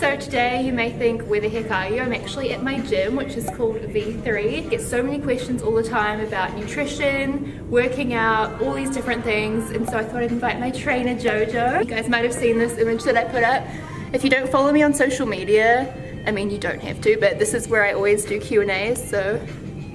So today you may think, where the heck are you? I'm actually at my gym, which is called V3. I get so many questions all the time about nutrition, working out, all these different things, and so I thought I'd invite my trainer Jojo. You guys might have seen this image that I put up. If you don't follow me on social media, I mean you don't have to, but this is where I always do Q&As, so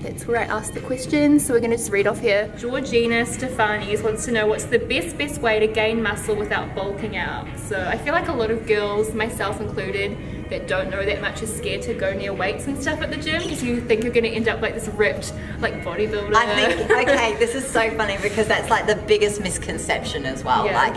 that's where I ask the questions. So we're gonna just read off here. Georgina Stefani wants to know what's the best way to gain muscle without bulking out. So I feel like a lot of girls, myself included, that don't know that much are scared to go near weights and stuff at the gym because you think you're gonna end up like this ripped like bodybuilder. I think, okay, this is so funny because that's like the biggest misconception as well. Yeah. Like,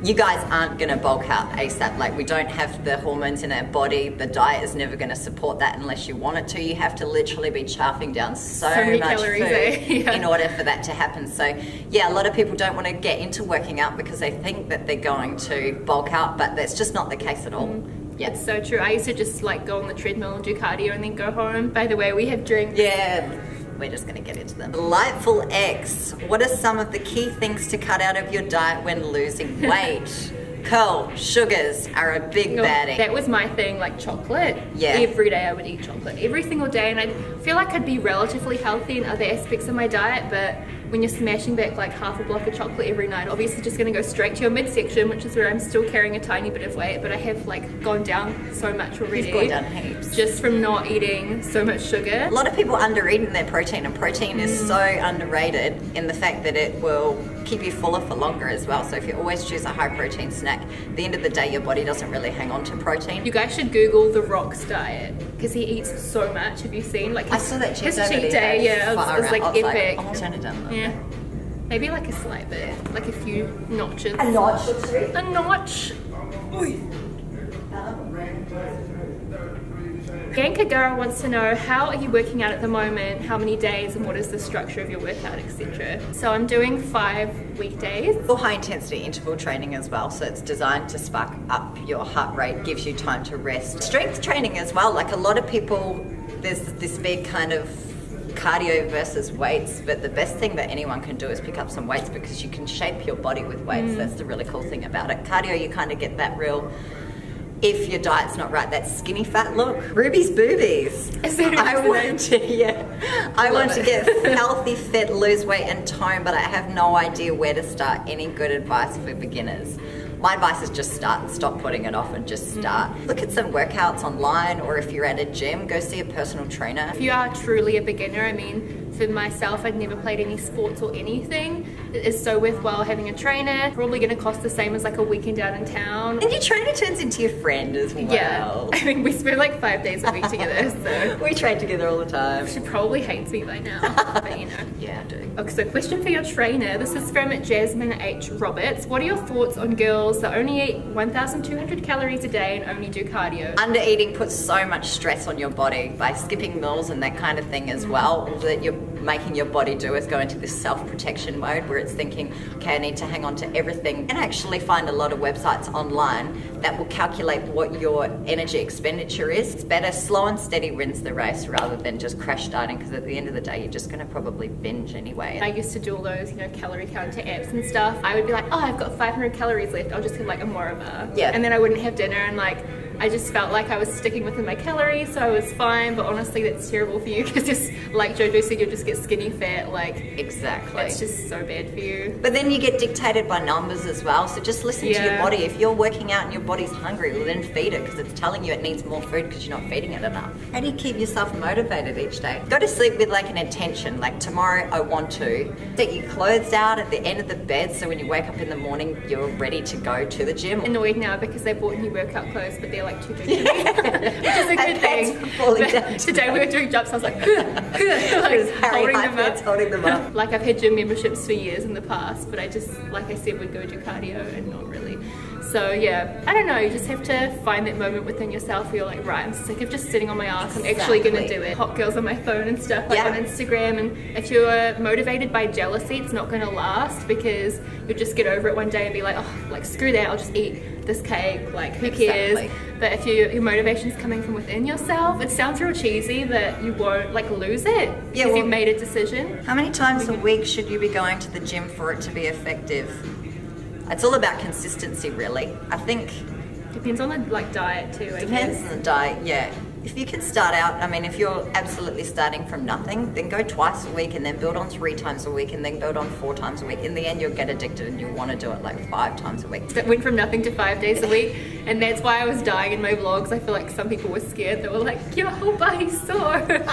you guys aren't gonna bulk out ASAP. Like, we don't have the hormones in our body. The diet is never gonna support that unless you want it to. You have to literally be charving down so many much calories, food Yeah. in order for that to happen. So yeah, a lot of people don't want to get into working out because they think that they're going to bulk out, but that's just not the case at all. Yeah. It's so true. I used to just like go on the treadmill and do cardio and then go home. By the way, we have drinks. Yeah. We're just gonna get into them. Delightful X, what are some of the key things to cut out of your diet when losing weight? Curl, sugars are a big baddie. That was my thing, like chocolate. Yeah. Every day I would eat chocolate, every single day, and I feel like I'd be relatively healthy in other aspects of my diet, but when you're smashing back like half a block of chocolate every night, obviously just gonna go straight to your midsection, which is where I'm still carrying a tiny bit of weight, but I have like gone down so much already. You've gone down heaps. Just from not eating so much sugar. A lot of people under-eating their protein, and protein is so underrated in the fact that it will keep you fuller for longer as well. So if you always choose a high protein snack, at the end of the day your body doesn't really hang on to protein. You guys should Google The Rock's diet because he eats so much. Have you seen like I saw that his cheat day? Yeah, it was like epic. I'll turn it down. Yeah, maybe like a slight bit, like a few notches. A notch. A notch. Bianca Gara wants to know, how are you working out at the moment, how many days, and what is the structure of your workout, etc. So I'm doing 5 weekdays. For high intensity interval training as well, so it's designed to spark up your heart rate, gives you time to rest. Strength training as well, like a lot of people, there's this big kind of cardio versus weights, but the best thing that anyone can do is pick up some weights because you can shape your body with weights. That's the really cool thing about it. Cardio, you kind of get that real, if your diet's not right, that skinny fat look. Ruby's boobies. I want to get healthy, fit, lose weight and tone, but I have no idea where to start. Any good advice for beginners? My advice is just start and stop putting it off and just start. Look at some workouts online, or if you're at a gym, go see a personal trainer. If you are truly a beginner, I mean, for myself, I'd never played any sports or anything. It is so worthwhile having a trainer. Probably gonna cost the same as like a weekend out in town. And your trainer turns into your friend as well. Yeah, I mean, we spend like 5 days a week together, so. We train together all the time. She probably hates me by now, but you know. Yeah, I do. Okay, so question for your trainer. This is from Jasmine H. Roberts. What are your thoughts on girls that only eat 1,200 calories a day and only do cardio? Under eating puts so much stress on your body by skipping meals and that kind of thing as well, that you're making your body do is go into this self-protection mode where it's thinking, okay, I need to hang on to everything. And actually find a lot of websites online that will calculate what your energy expenditure is. It's better slow and steady wins the race rather than just crash dieting, because at the end of the day you're just going to probably binge anyway. I used to do all those, you know, calorie counter apps and stuff. I would be like, oh, I've got 500 calories left, I'll just have like a Mora bar. Yeah. And then I wouldn't have dinner, and like I just felt like I was sticking within my calories, so I was fine. But honestly, that's terrible for you because just like Jojo said, you'll just get skinny fat. Like, exactly. It's just so bad for you. But then you get dictated by numbers as well. So just listen to your body. If you're working out and your body's hungry, well then feed it, because it's telling you it needs more food because you're not feeding it enough. How do you keep yourself motivated each day? Go to sleep with like an intention. Like, tomorrow I want to take your clothes out at the end of the bed, so when you wake up in the morning, you're ready to go to the gym. Annoyed now because they bought new workout clothes, but they're like too big for me. Which is a good thing. Today we were doing jumps, I was like, holding them up. Like, I've had gym memberships for years in the past, but I just, like I said, would go do cardio and not really. So yeah, I don't know, you just have to find that moment within yourself where you're like, right, I'm sick of just sitting on my ass, I'm actually gonna do it. Hot girls on my phone and stuff, like on Instagram, and if you're motivated by jealousy, it's not gonna last, because you'll just get over it one day and be like, oh, like screw that, I'll just eat this cake, like who cares? But if your motivation's coming from within yourself, it sounds real cheesy, but you won't like lose it because you've made a decision. How many times a week should you be going to the gym for it to be effective? It's all about consistency, really. I think Depends on the like diet too, I Depends guess. on the diet, yeah. If you can start out, I mean, if you're absolutely starting from nothing, then go twice a week and then build on 3 times a week and then build on 4 times a week. In the end, you'll get addicted and you'll want to do it like 5 times a week. That went from nothing to 5 days a week, and that's why I was dying in my vlogs. I feel like some people were scared. They were like, your whole body's sore. But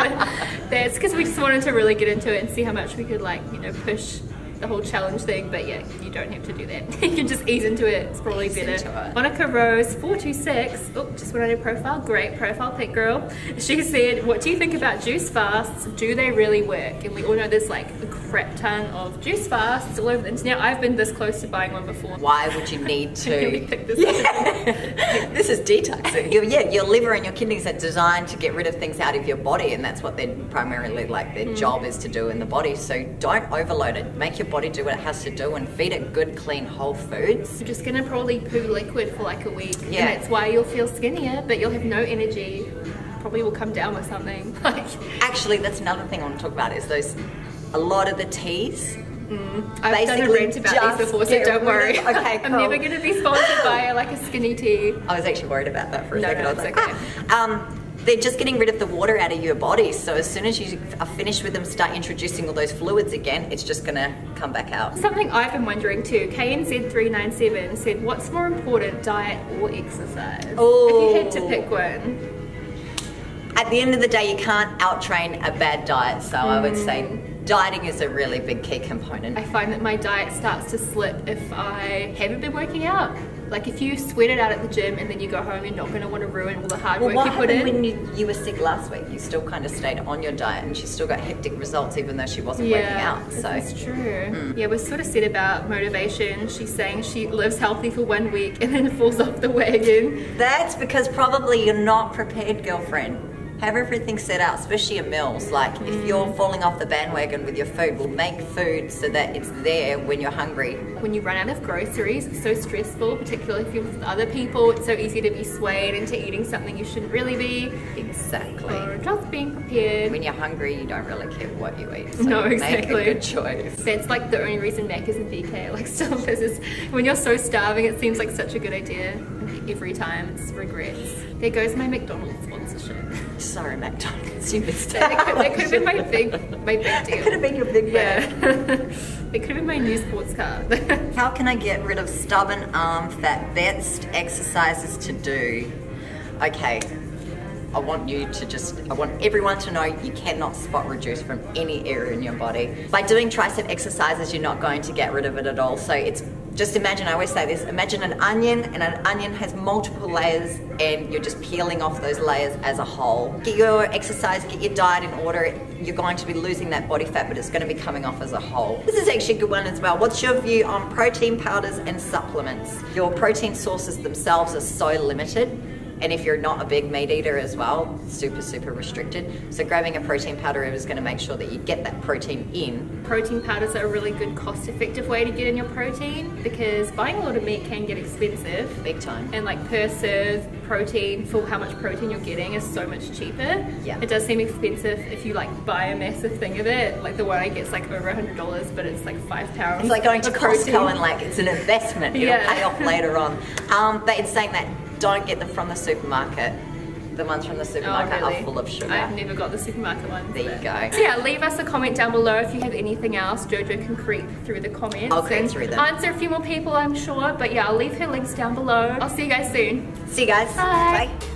that's because we just wanted to really get into it and see how much we could like, you know, push the whole challenge thing. But yeah, you don't have to do that. You can just ease into it. It's probably better. Monica Rose 426, oh, just went on her profile. Great profile pic, girl. She said, what do you think about juice fasts? Do they really work? And we all know there's like a crap ton of juice fasts all over the internet. I've been this close to buying one before. Why would you need to? We picked this up. This is detoxing. Your liver and your kidneys are designed to get rid of things out of your body, and that's what they're primarily like their job is to do in the body. So don't overload it. Make your body do what it has to do and feed it good, clean, whole foods. You're just gonna probably poo liquid for like a week. Yeah. And that's why you'll feel skinnier, but you'll have no energy. Probably will come down with something. Like, actually, that's another thing I want to talk about is a lot of the teas. I've done a rant about these before, so don't worry. Okay, cool. I'm never going to be sponsored by like a skinny tea. I was actually worried about that for a second. No, I was it's like, okay. They're just getting rid of the water out of your body. So as soon as you are finished with them, start introducing all those fluids again, it's just going to come back out. Something I've been wondering too, KNZ397 said, what's more important, diet or exercise? Oh. If you had to pick one. At the end of the day, you can't out-train a bad diet. So I would say dieting is a really big key component. I find that my diet starts to slip if I haven't been working out. Like if you sweat it out at the gym and then you go home, you're not going to want to ruin all the hard work you put in. When you were sick last week, you still kind of stayed on your diet and she still got hectic results even though she wasn't working out. So that's true. Yeah, we're sort of said about motivation. She's saying she lives healthy for 1 week and then falls off the wagon. That's because probably you're not prepared, girlfriend. Have everything set out, especially your meals. Like if you're falling off the bandwagon with your food, we'll make food so that it's there when you're hungry. When you run out of groceries, it's so stressful, particularly if you're with other people. It's so easy to be swayed into eating something you shouldn't really be. Exactly. Or just being prepared. When you're hungry, you don't really care what you eat. So no, exactly. Make a good choice. That's like the only reason Macca's and BK like stuff is when you're so starving, it seems like such a good idea. Every time it's regrets. There goes my McDonald's sponsorship. Sorry, McDonald's, you missed it. That could have been my big deal. It could have been your big bag. It could have been my new sports car. How can I get rid of stubborn arm fat? Best exercises to do. Okay, I want everyone to know you cannot spot reduce from any area in your body. By doing tricep exercises, you're not going to get rid of it at all. So it's just imagine, I always say this, imagine an onion, and an onion has multiple layers and you're just peeling off those layers as a whole. Get your exercise, get your diet in order. You're going to be losing that body fat, but it's going to be coming off as a whole. This is actually a good one as well. What's your view on protein powders and supplements? Your protein sources themselves are so limited. And if you're not a big meat eater as well, super, super restricted. So grabbing a protein powder is going to make sure that you get that protein in. Protein powders are a really good cost-effective way to get in your protein because buying a lot of meat can get expensive. Big time. And like per serve protein for how much protein you're getting is so much cheaper. Yeah. It does seem expensive if you like buy a massive thing of it. Like the one I get is like over $100, but it's like £5. It's like going to protein. Costco and like it's an investment. It'll pay off later on. But it's saying that don't get them from the supermarket. The ones from the supermarket are full of sugar. I've never got the supermarket ones. There you go. So yeah, leave us a comment down below if you have anything else. Jojo can creep through the comments. I'll creep through them. Answer a few more people, I'm sure. But yeah, I'll leave her links down below. I'll see you guys soon. See you guys. Bye. Bye.